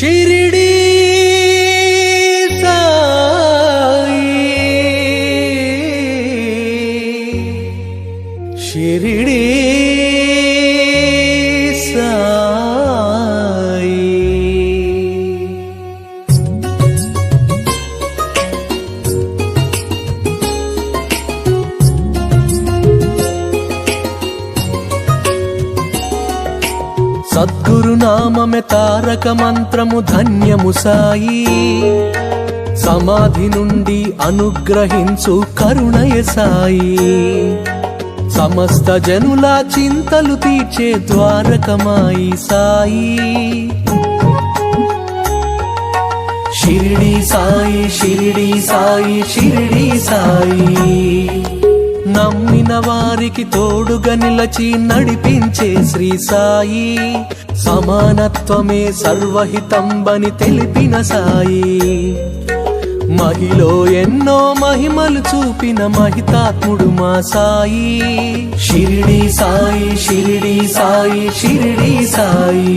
शिरडी साई, शिरडी साई। సద్గురునామమే తారక మంత్రము ధన్యము సాయి, సమాధి నుండి అనుగ్రహించు కరుణయ సాయి, సమస్త జనుల చింతలు తీర్చే ద్వారకమాయి సాయి। షిరిడి సాయి, షిరిడి సాయి, షిరిడి సాయి, నమ్మిన వారికి తోడుగా నిలచి నడిపించే శ్రీ సాయి, సమానత్వమే సర్వహితంబని తెలిపిన సాయి, మహిలో ఎన్నో మహిమలు చూపిన మహితాత్ముడు మా సాయి। షిరిడి సాయి, షిరిడి సాయి, షిరిడి సాయి।